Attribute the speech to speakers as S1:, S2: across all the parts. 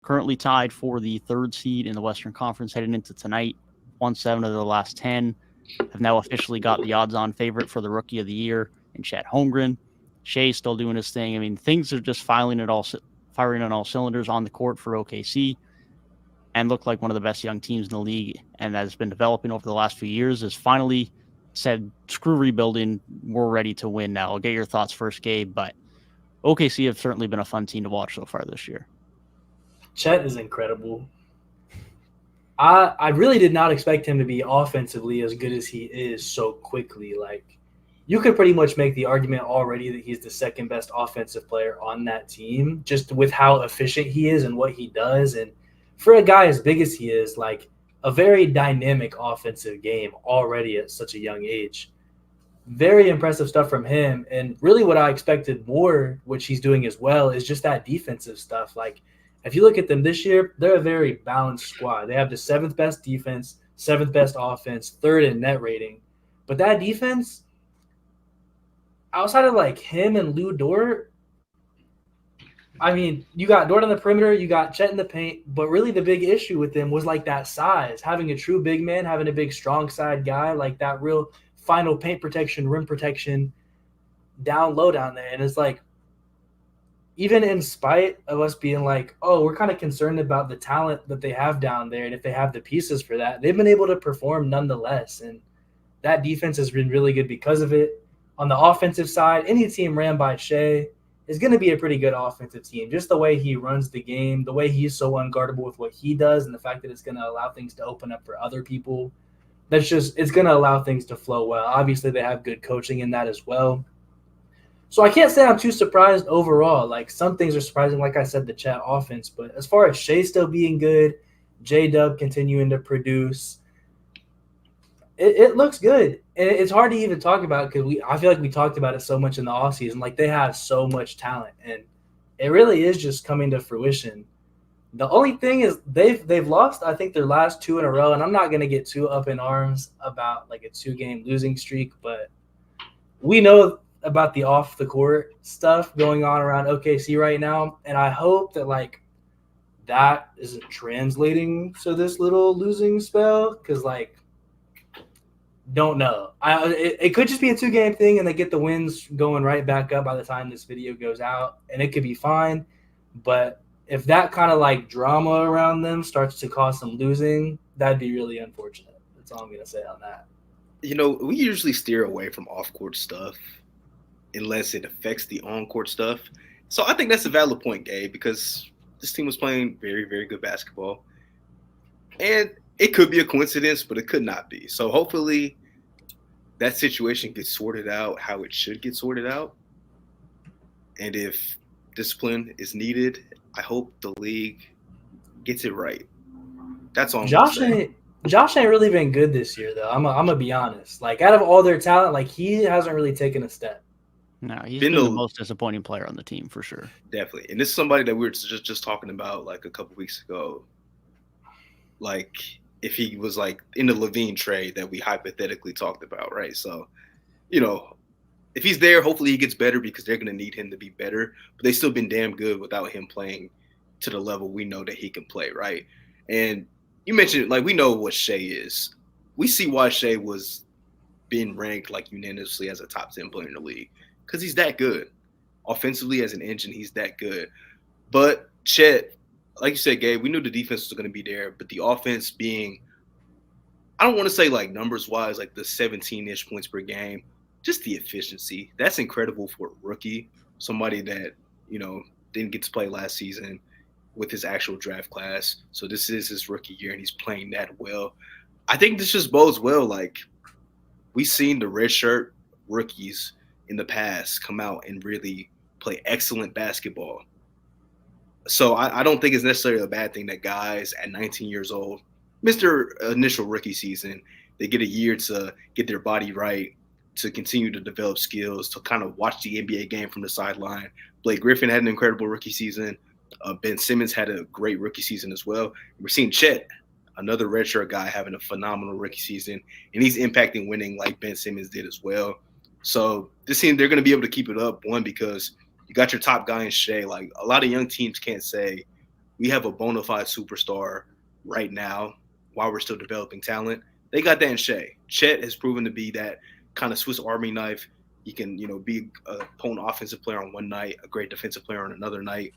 S1: currently tied for the third seed in the Western Conference heading into tonight. Won 7 of the last 10. Have now officially got the odds-on favorite for the Rookie of the Year in Chet Holmgren. Shea's still doing his thing. I mean, things are just firing on all cylinders on the court for OKC, and look like one of the best young teams in the league, and that has been developing over the last few years, has finally said, screw rebuilding, we're ready to win now. I'll get your thoughts first, Gabe, but OKC have certainly been a fun team to watch so far this year.
S2: Chet is incredible. I really did not expect him to be offensively as good as he is so quickly. Like, you could pretty much make the argument already that he's the second best offensive player on that team, just with how efficient he is and what he does. And for a guy as big as he is, like, a very dynamic offensive game already at such a young age. Very impressive stuff from him. And really what I expected more, which he's doing as well, is just that defensive stuff. Like, if you look at them this year, they're a very balanced squad. They have the seventh best defense, seventh best offense, third in net rating. But that defense, outside of like him and Lou Dort, I mean, you got Dort on the perimeter, you got Chet in the paint, but really the big issue with them was like that size, having a true big man, having a big strong side guy, like that real final paint protection, rim protection down low down there. And it's like, even in spite of us being like, oh, we're kind of concerned about the talent that they have down there, and if they have the pieces for that, they've been able to perform nonetheless. And that defense has been really good because of it. On the offensive side, any team ran by Shea is going to be a pretty good offensive team. Just the way he runs the game, the way he's so unguardable with what he does, and the fact that it's going to allow things to open up for other people. It's going to allow things to flow well. Obviously, they have good coaching in that as well. So I can't say I'm too surprised overall. Like, some things are surprising, like I said, the Chat offense. But as far as Shea still being good, J-Dub continuing to produce, it looks good. And it's hard to even talk about because I feel like we talked about it so much in the offseason. Like, they have so much talent, and it really is just coming to fruition. The only thing is they've lost, I think, their last 2 in a row, and I'm not going to get too up in arms about like a 2-game losing streak, but we know about the off the court stuff going on around OKC right now, and I hope that like that isn't translating to this little losing spell, because like, don't know. It could just be a 2-game thing, and they get the wins going right back up by the time this video goes out, and it could be fine. But if that kind of like drama around them starts to cause some losing, that'd be really unfortunate. That's all I'm gonna say on that.
S3: You know, we usually steer away from off-court stuff unless it affects the on-court stuff. So I think that's a valid point, Gabe, because this team was playing very, very good basketball. And it could be a coincidence, but it could not be. So hopefully that situation gets sorted out how it should get sorted out. And if discipline is needed, I hope the league gets it right. That's all I'm
S2: Josh
S3: saying.
S2: ain't really been good this year, though. I'm gonna be honest. Like, out of all their talent, like, he hasn't really taken a step.
S1: No, he's been the most disappointing player on the team for sure.
S3: Definitely. And this is somebody that we were just talking about like a couple weeks ago. Like, if he was like in the Levine trade that we hypothetically talked about, right? So, you know, if he's there, hopefully he gets better because they're going to need him to be better. But they've still been damn good without him playing to the level we know that he can play, right? And you mentioned, like, we know what Shea is. We see why Shea was being ranked like unanimously as a top 10 player in the league, because he's that good. Offensively, as an engine, he's that good. But Chet, like you said, Gabe, we knew the defense was going to be there, but the offense being, I don't want to say like numbers-wise, like the 17-ish points per game, just the efficiency. That's incredible for a rookie, somebody that, you know, didn't get to play last season with his actual draft class. So this is his rookie year, and he's playing that well. I think this just bodes well. Like, we've seen the redshirt rookies in the past come out and really play excellent basketball. So I don't think it's necessarily a bad thing that guys at 19 years old, Mr. Initial rookie season, they get a year to get their body right, to continue to develop skills, to kind of watch the NBA game from the sideline. Blake Griffin had an incredible rookie season. Ben Simmons had a great rookie season as well. We're seeing Chet, another redshirt guy, having a phenomenal rookie season, and he's impacting winning like Ben Simmons did as well. So this team, they're going to be able to keep it up, one, because you got your top guy in Shea. Like, a lot of young teams can't say we have a bona fide superstar right now while we're still developing talent. They got that in Shea. Chet has proven to be that kind of Swiss Army knife. He can, be a potent offensive player on one night, a great defensive player on another night.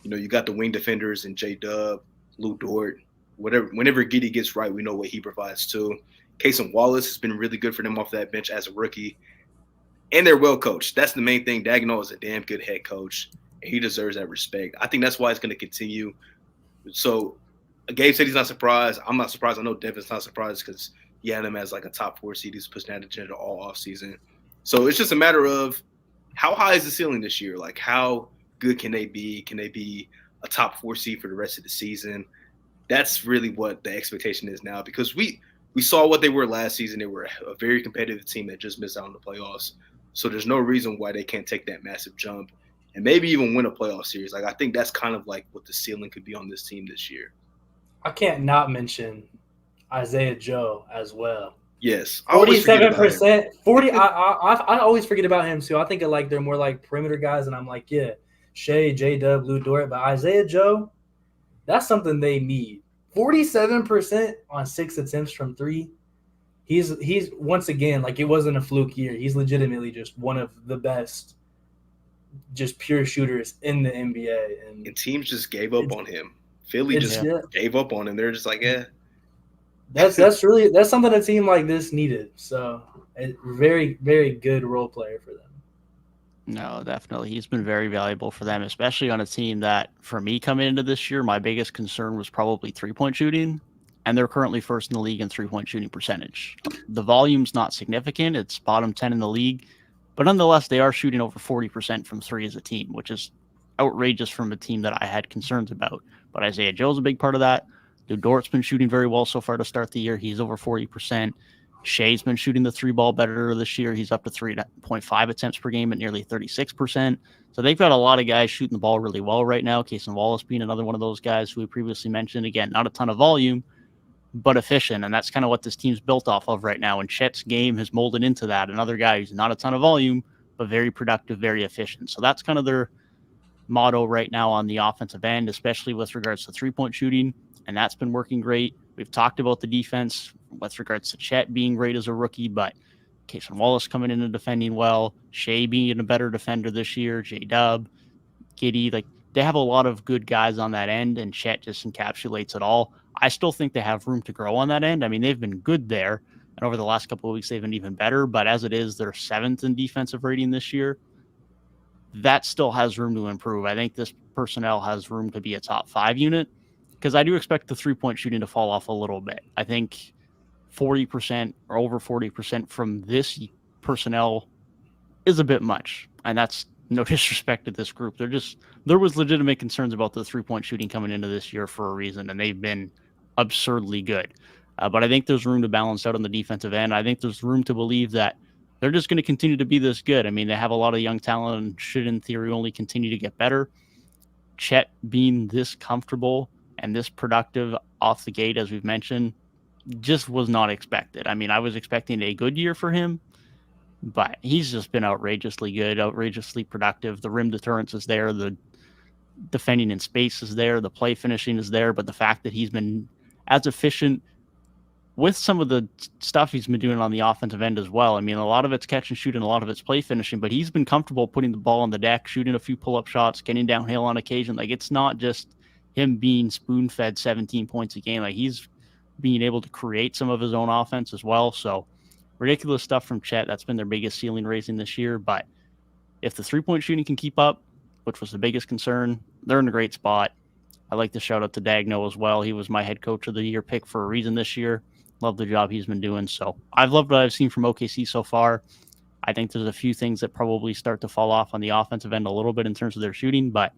S3: You got the wing defenders in J-Dub, Lou Dort. Whenever Giddey gets right, we know what he provides too. Cason Wallace has been really good for them off that bench as a rookie. And they're well coached. That's the main thing. Daigneault is a damn good head coach, and he deserves that respect. I think that's why it's going to continue. So Gabe said he's not surprised. I'm not surprised. I know Devin's not surprised because he had him as like a top 4 seed. He's pushing that agenda all offseason. So it's just a matter of how high is the ceiling this year? Like, how good can they be? Can they be a top 4 seed for the rest of the season? That's really what the expectation is now, because we saw what they were last season. They were a very competitive team that just missed out on the playoffs. So there's no reason why they can't take that massive jump and maybe even win a playoff series. Like, I think that's kind of like what the ceiling could be on this team this year.
S2: I can't not mention Isaiah Joe as well.
S3: Yes,
S2: 47%. 40. I always forget about him too. I think they're more like perimeter guys, and I'm like, yeah, Shea, J-Dub, Lou Dort, but Isaiah Joe, that's something they need. 47% on 6 attempts from 3. He's once again, like, it wasn't a fluke year. He's legitimately just one of the best, just pure shooters in the NBA.
S3: And teams just gave up on him. Philly just gave up on him. They're just like, yeah.
S2: That's something a team like this needed. So, a very, very good role player for them.
S1: No, definitely. He's been very valuable for them, especially on a team that, for me coming into this year, my biggest concern was probably three-point shooting, and they're currently first in the league in three-point shooting percentage. The volume's not significant. It's bottom 10 in the league, but nonetheless, they are shooting over 40% from 3 as a team, which is outrageous from a team that I had concerns about. But Isaiah Joe's a big part of that. Lou Dort's been shooting very well so far to start the year. He's over 40%. Shea's been shooting the 3-ball better this year. He's up to 3.5 attempts per game at nearly 36%. So they've got a lot of guys shooting the ball really well right now. Cason Wallace being another one of those guys who we previously mentioned. Again, not a ton of volume, but efficient. And that's kind of what this team's built off of right now. And Chet's game has molded into that. Another guy who's not a ton of volume, but very productive, very efficient. So that's kind of their motto right now on the offensive end, especially with regards to three-point shooting. And that's been working great. We've talked about the defense with regards to Chet being great as a rookie, but Cason Wallace coming in and defending well, Shea being a better defender this year, J-Dub, Giddey, like, they have a lot of good guys on that end, and Chet just encapsulates it all. I still think they have room to grow on that end. I mean, they've been good there, and over the last couple of weeks, they've been even better, but as it is, they're 7th in defensive rating this year. That still has room to improve. I think this personnel has room to be a top 5 unit, because I do expect the three-point shooting to fall off a little bit. I think 40% or over 40% from this personnel is a bit much, and that's no disrespect to this group. There was legitimate concerns about the three-point shooting coming into this year for a reason, and they've been absurdly good. But I think there's room to balance out on the defensive end. I think there's room to believe that they're just going to continue to be this good. I mean, they have a lot of young talent and should, in theory, only continue to get better. Chet being this comfortable and this productive off the gate, as we've mentioned, just was not expected. I mean, I was expecting a good year for him, but he's just been outrageously good, outrageously productive. The rim deterrence is there. The defending in space is there. The play finishing is there. But the fact that he's been as efficient with some of the stuff he's been doing on the offensive end as well. I mean, a lot of it's catch and shoot and a lot of it's play finishing, but he's been comfortable putting the ball on the deck, shooting a few pull-up shots, getting downhill on occasion. Like, it's not just him being spoon-fed 17 points a game. Like, he's being able to create some of his own offense as well. So ridiculous stuff from Chet. That's been their biggest ceiling raising this year. But if the three-point shooting can keep up, which was the biggest concern, they're in a great spot. I like to shout out to Daigneault as well. He was my head coach of the year pick for a reason this year. Love the job he's been doing. So I've loved what I've seen from OKC so far. I think there's a few things that probably start to fall off on the offensive end a little bit in terms of their shooting, but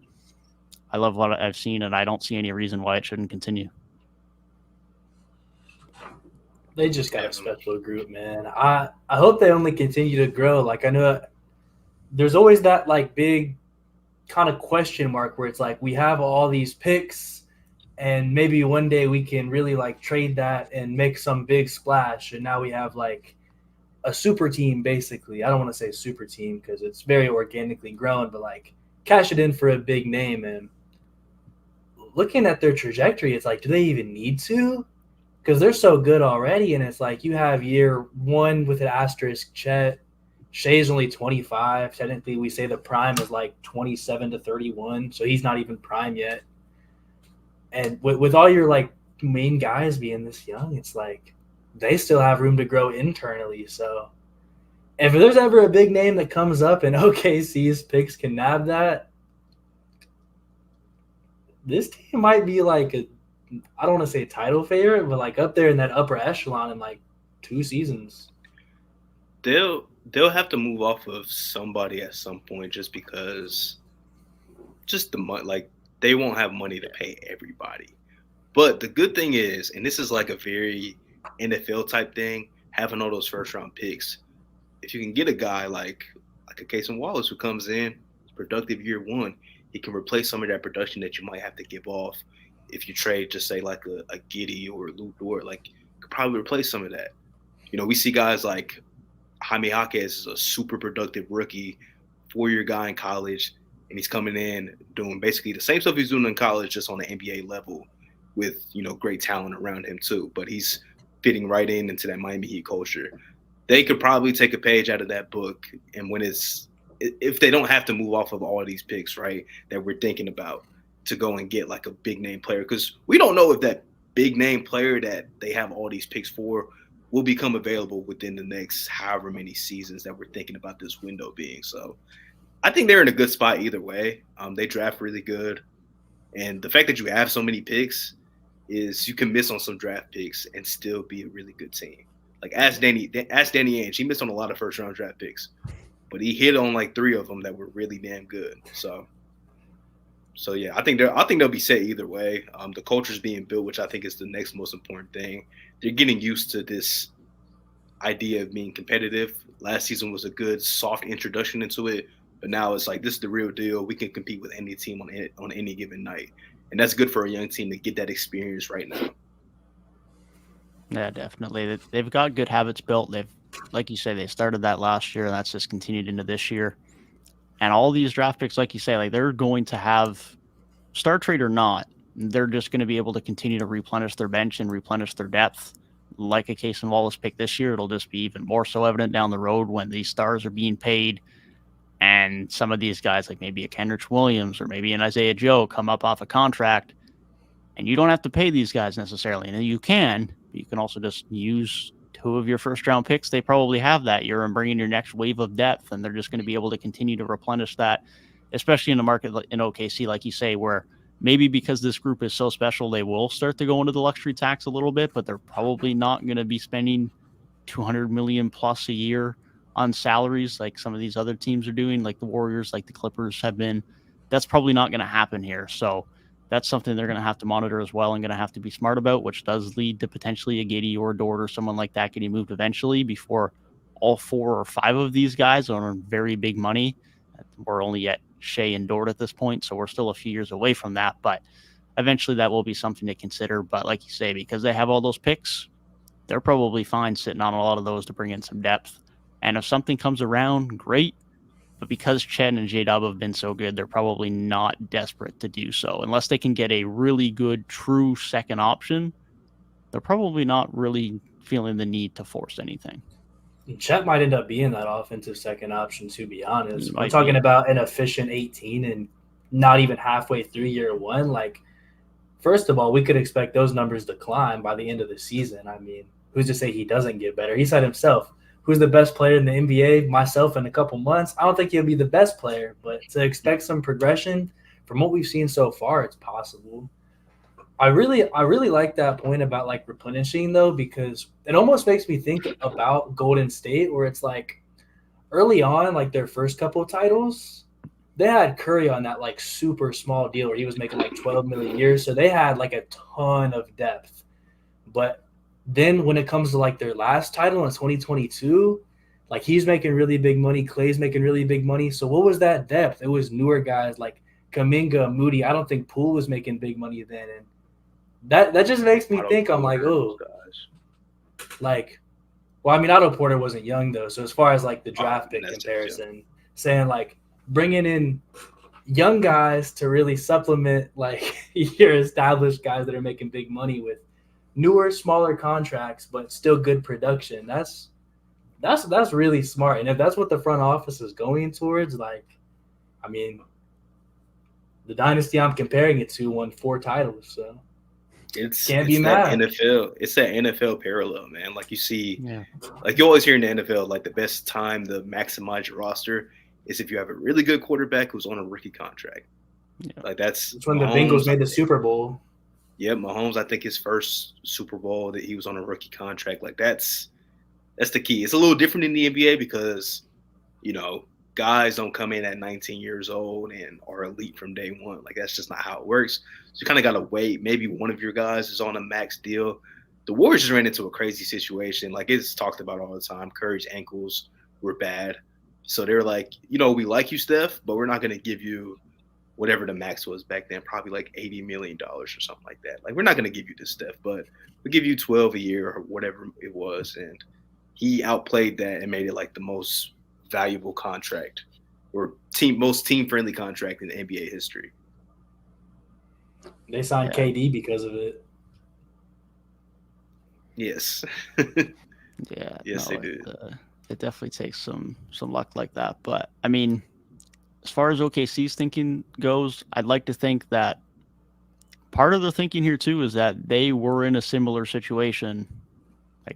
S1: I love what I've seen, and I don't see any reason why it shouldn't continue.
S2: They just got a special group, man. I hope they only continue to grow. Like, I know there's always that, like, big kind of question mark where it's like, we have all these picks, and maybe one day we can really, like, trade that and make some big splash. And now we have, like, a super team, basically. I don't want to say super team because it's very organically grown, but, like, cash it in for a big name. And looking at their trajectory, it's like, do they even need to? Because they're so good already, and it's like you have year one with an asterisk. Shea's only 25. Technically, we say the prime is like 27 to 31, so he's not even prime yet. And with all your like main guys being this young, it's like they still have room to grow internally. So if there's ever a big name that comes up and OKC's picks can nab that, this team might be like I don't want to say title favorite, but like up there in that upper echelon in like 2 seasons.
S3: They'll have to move off of somebody at some point just because just the money, like they won't have money to pay everybody. But the good thing is, and this is like a very NFL type thing, having all those first round picks, if you can get a guy like a Casey Wallace who comes in, productive year one, he can replace some of that production that you might have to give off if you trade, just say like a Giddey or a Lou Dort, like you could probably replace some of that. You know, we see guys like Jaime Jaquez is a super productive rookie, 4-year guy in college, and he's coming in doing basically the same stuff he's doing in college, just on the NBA level with, you know, great talent around him too. But he's fitting right into that Miami Heat culture. They could probably take a page out of that book, and if they don't have to move off of all of these picks, right, that we're thinking about, to go and get like a big name player, because we don't know if that big name player that they have all these picks for will become available within the next however many seasons that we're thinking about this window being. So I think they're in a good spot either way. They draft really good. And the fact that you have so many picks is you can miss on some draft picks and still be a really good team. Like ask Danny Ainge. He missed on a lot of first round draft picks, but he hit on like 3 of them that were really damn good. So yeah, I think they'll be set either way. The culture's being built, which I think is the next most important thing. They're getting used to this idea of being competitive. Last season was a good soft introduction into it, but now it's like this is the real deal. We can compete with any team on any given night, and that's good for a young team to get that experience right now.
S1: Yeah, definitely. They've got good habits built. They've, like you say, they started that last year, and that's just continued into this year. And all these draft picks, like you say, like they're going to have, star trade or not, they're just going to be able to continue to replenish their bench and replenish their depth. Like a Casey Wallace pick this year, it'll just be even more so evident down the road when these stars are being paid. And some of these guys, like maybe a Kendrick Williams or maybe an Isaiah Joe, come up off a contract. And you don't have to pay these guys necessarily. And you can also just use 2 of your first round picks they probably have that year and bring in your next wave of depth, and they're just going to be able to continue to replenish that, especially in a market in OKC, like you say, where maybe because this group is so special, they will start to go into the luxury tax a little bit, but they're probably not going to be spending $200 million plus a year on salaries like some of these other teams are doing, like the Warriors, like the Clippers have been. That's probably not going to happen here. So that's something they're going to have to monitor as well and going to have to be smart about, which does lead to potentially a Giddey or a Dort or someone like that getting moved eventually before all 4 or 5 of these guys are on very big money. We're only at Shea and Dort at this point, so we're still a few years away from that, but eventually that will be something to consider. But like you say, because they have all those picks, they're probably fine sitting on a lot of those to bring in some depth. And if something comes around, great. But because Chet and J-Dub have been so good, they're probably not desperate to do so. Unless they can get a really good, true second option, they're probably not really feeling the need to force anything.
S2: Chet might end up being that offensive second option, to be honest. I'm talking about an efficient 18 and not even halfway through year one. Like, first of all, we could expect those numbers to climb by the end of the season. I mean, who's to say he doesn't get better? He said himself, who's the best player in the NBA? Myself in a couple months. I don't think he'll be the best player, but to expect some progression from what we've seen so far, it's possible. I really like that point about like replenishing though, because it almost makes me think about Golden State, where it's like early on, like their first couple of titles, they had Curry on that like super small deal where he was making like 12 million a year. So they had like a ton of depth. But then when it comes to like their last title in 2022, like he's making really big money. Clay's making really big money. So what was that depth? It was newer guys like Kuminga, Moody. I don't think Poole was making big money then. And that just makes me think, I'm like, oh, like, well, I mean, Otto Porter wasn't young though. So as far as like the draft pick comparison, saying like bringing in young guys to really supplement like your established guys that are making big money with newer, smaller contracts, but still good production. That's really smart. And if that's what the front office is going towards, like, I mean, the dynasty I'm comparing it to won 4 titles, so can't be
S3: that
S2: mad.
S3: NFL. It's that NFL parallel, man. Like you see, like you always hear in the NFL, like the best time to maximize your roster is if you have a really good quarterback who's on a rookie contract.
S1: Yeah.
S3: Like that's
S2: when the Bengals made the Super Bowl.
S3: Yeah, Mahomes. I think his first Super Bowl that he was on a rookie contract. Like that's the key. It's a little different in the NBA because, guys don't come in at 19 years old and are elite from day one. Like that's just not how it works. So you kind of got to wait. Maybe one of your guys is on a max deal. The Warriors just ran into a crazy situation. Like it's talked about all the time. Curry's ankles were bad. So they're like, we like you, Steph, but we're not going to give you whatever the max was back then, probably like $80 million or something like that. Like we're not going to give you this, Steph, but we'll give you 12 a year or whatever it was. And he outplayed that and made it like the most valuable contract or most team-friendly contract in NBA history.
S2: They signed KD because of it.
S3: Yes.
S1: Yeah.
S3: Yes, they did.
S1: It definitely takes some luck like that. But, I mean, as far as OKC's thinking goes, I'd like to think that part of the thinking here, too, is that they were in a similar situation like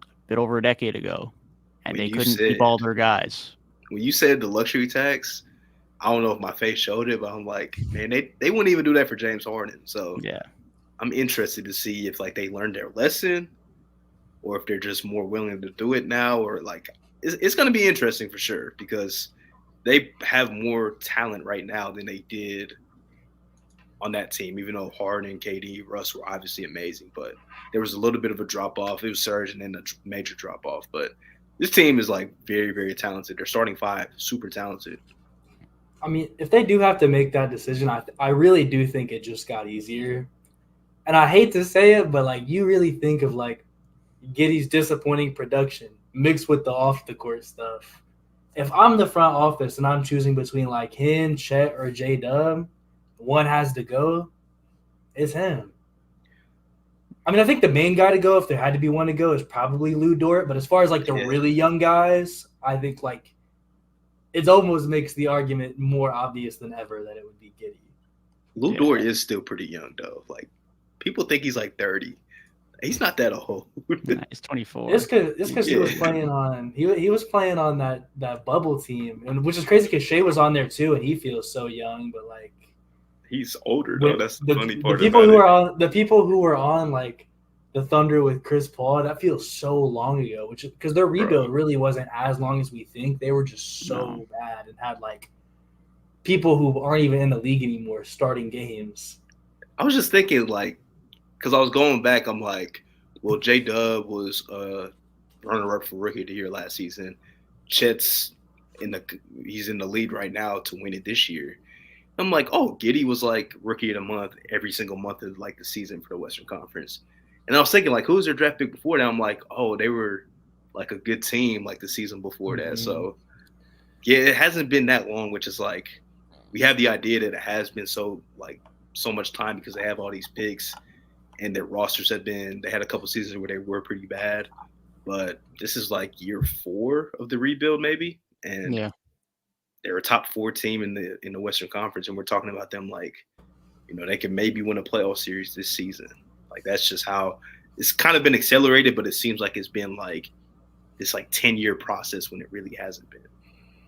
S1: a bit over a decade ago, and they couldn't keep all their guys.
S3: When you said the luxury tax, I don't know if my face showed it, but I'm like, man, they wouldn't even do that for James Harden. So
S1: yeah,
S3: I'm interested to see if like they learned their lesson or if they're just more willing to do it now, or like it's going to be interesting for sure because they have more talent right now than they did on that team, even though Harden and KD, Russ were obviously amazing, but there was a little bit of a drop off. It was Serge and then a major drop off, but this team is like very, very talented. They're starting 5, super talented.
S2: I mean, if they do have to make that decision, I really do think it just got easier. And I hate to say it, but like you really think of like Giddey's disappointing production mixed with the off the court stuff. If I'm the front office and I'm choosing between like him, Chet, or J-Dub, one has to go, it's him. I mean, I think the main guy to go, if there had to be one to go, is probably Lou Dort. But as far as like the really young guys, I think like it almost makes the argument more obvious than ever that it would be Giddey.
S3: Lou Dort is still pretty young though. Like people think he's like 30. He's not that old.
S1: He's 24.
S2: It's because he was playing on he was playing on that bubble team, and which is crazy because Shea was on there too, and he feels so young, but like
S3: he's older though. That's the funny part.
S2: The people who were on like the Thunder with Chris Paul, that feels so long ago. Which because their rebuild really wasn't as long as we think. They were just so bad and had like people who aren't even in the league anymore starting games.
S3: I was just thinking like, because I was going back, I'm like, well, J-Dub was runner-up for Rookie of the Year last season. Chet's he's in the lead right now to win it this year. I'm like, oh, Giddey was like Rookie of the Month every single month of like the season for the Western Conference. And I was thinking like, who was their draft pick before that? I'm like, oh, they were like a good team like the season before that. So yeah, it hasn't been that long, which is like we have the idea that it has been so much time because they have all these picks and their rosters they had a couple seasons where they were pretty bad, but this is like year 4 of the rebuild maybe. And they're a top 4 team in the Western Conference. And we're talking about them like, they can maybe win a playoff series this season. Like that's just how it's kind of been accelerated, but it seems like it's been like this like 10-year process when it really hasn't been.